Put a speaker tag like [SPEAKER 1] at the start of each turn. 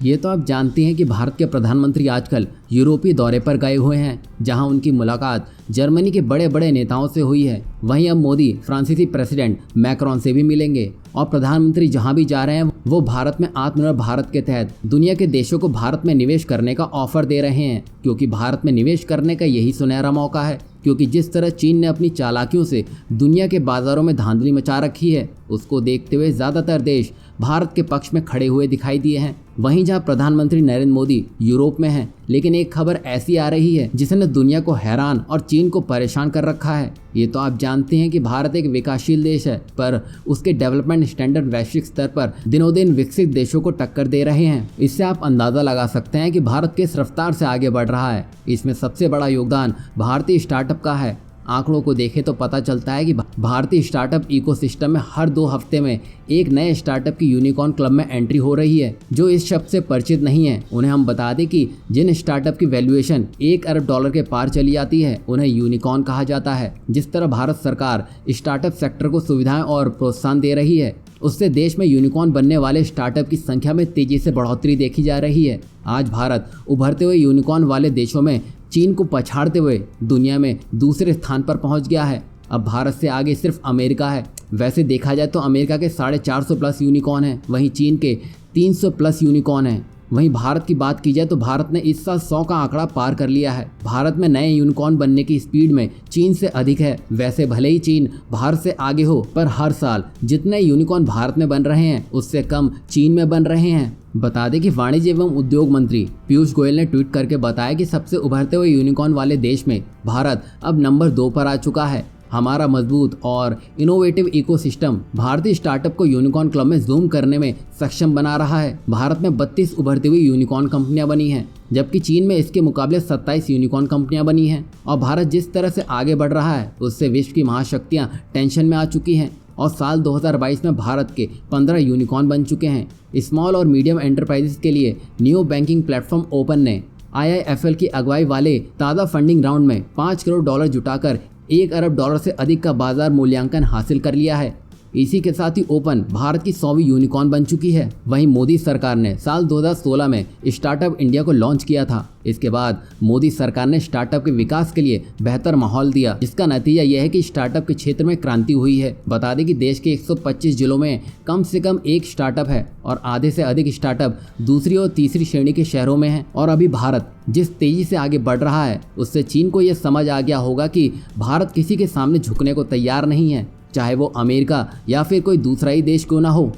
[SPEAKER 1] ये तो आप जानते हैं कि भारत के प्रधानमंत्री आजकल यूरोपीय दौरे पर गए हुए हैं, जहां उनकी मुलाकात जर्मनी के बड़े बड़े नेताओं से हुई है। वहीं अब मोदी फ्रांसीसी प्रेसिडेंट मैक्रोन से भी मिलेंगे और प्रधानमंत्री जहां भी जा रहे हैं वो भारत में आत्मनिर्भर भारत के तहत दुनिया के देशों को भारत में निवेश करने का ऑफर दे रहे हैं, क्योंकि भारत में निवेश करने का यही सुनहरा मौका है। क्योंकि जिस तरह चीन ने अपनी चालाकियों से दुनिया के बाजारों में धांधली मचा रखी है, उसको देखते हुए ज़्यादातर देश भारत के पक्ष में खड़े हुए दिखाई दिए हैं। वहीं जहां प्रधानमंत्री नरेंद्र मोदी यूरोप में हैं, लेकिन एक खबर ऐसी आ रही है जिसने दुनिया को हैरान और चीन को परेशान कर रखा है। ये तो आप जानते हैं कि भारत एक विकासशील देश है, पर उसके डेवलपमेंट स्टैंडर्ड वैश्विक स्तर पर दिनों दिन विकसित देशों को टक्कर दे रहे हैं। इससे आप अंदाजा लगा सकते हैं कि भारत किस रफ्तार से आगे बढ़ रहा है। इसमें सबसे बड़ा योगदान भारतीय स्टार्टअप का है। आंकड़ों को देखें तो पता चलता है कि भारतीय स्टार्टअप इकोसिस्टम में हर 2 हफ्ते में एक नए स्टार्टअप की यूनिकॉर्न क्लब में एंट्री हो रही है। जो इस शब्द से परिचित नहीं है उन्हें हम बता दें कि जिन स्टार्टअप की वैल्यूएशन $1 अरब के पार चली जाती है उन्हें यूनिकॉर्न कहा जाता है। जिस तरह भारत सरकार स्टार्टअप सेक्टर को सुविधाएं और प्रोत्साहन दे रही है, उससे देश में यूनिकॉर्न बनने वाले स्टार्टअप की संख्या में तेजी से बढ़ोतरी देखी जा रही है। आज भारत उभरते हुए यूनिकॉर्न वाले देशों में चीन को पछाड़ते हुए दुनिया में दूसरे स्थान पर पहुंच गया है। अब भारत से आगे सिर्फ अमेरिका है। वैसे देखा जाए तो अमेरिका के 450 प्लस यूनिकॉर्न हैं, वहीं चीन के 300 प्लस यूनिकॉर्न हैं। वहीं भारत की बात की जाए तो भारत ने इस साल 100 का आंकड़ा पार कर लिया है। भारत में नए यूनिकॉर्न बनने की स्पीड में चीन से अधिक है। वैसे भले ही चीन भारत से आगे हो, पर हर साल जितने यूनिकॉर्न भारत में बन रहे हैं उससे कम चीन में बन रहे हैं। बता दें कि वाणिज्य एवं उद्योग मंत्री पीयूष गोयल ने ट्वीट करके बताया कि सबसे उभरते हुए यूनिकॉर्न वाले देश में भारत अब नंबर 2 पर आ चुका है। हमारा मजबूत और इनोवेटिव इकोसिस्टम भारतीय स्टार्टअप को यूनिकॉर्न क्लब में जूम करने में सक्षम बना रहा है। भारत में 32 उभरती हुई यूनिकॉर्न कंपनियां बनी हैं, जबकि चीन में इसके मुकाबले 27 यूनिकॉर्न कंपनियां बनी हैं। और भारत जिस तरह से आगे बढ़ रहा है उससे विश्व की महाशक्तियां टेंशन में आ चुकी हैं और साल 2022 में भारत के 15 यूनिकॉर्न बन चुके हैं। स्मॉल और मीडियम एंटरप्राइजेस के लिए न्यू बैंकिंग प्लेटफॉर्म ओपन ने IIFL की अगुवाई वाले ताज़ा फंडिंग राउंड में $5 करोड़ जुटाकर $1 अरब से अधिक का बाजार मूल्यांकन हासिल कर लिया है। इसी के साथ ही ओपन भारत की 100वीं यूनिकॉर्न बन चुकी है। वहीं मोदी सरकार ने साल 2016 में स्टार्टअप इंडिया को लॉन्च किया था। इसके बाद मोदी सरकार ने स्टार्टअप के विकास के लिए बेहतर माहौल दिया, जिसका नतीजा यह है कि स्टार्टअप के क्षेत्र में क्रांति हुई है। बता दें कि देश के 125 जिलों में कम से कम एक स्टार्टअप है और आधे से अधिक स्टार्टअप दूसरी और तीसरी श्रेणी के शहरों में है। और अभी भारत जिस तेजी से आगे बढ़ रहा है उससे चीन को यह समझ आ गया होगा कि भारत किसी के सामने झुकने को तैयार नहीं है, चाहे वो अमेरिका या फिर कोई दूसरा ही देश क्यों ना हो।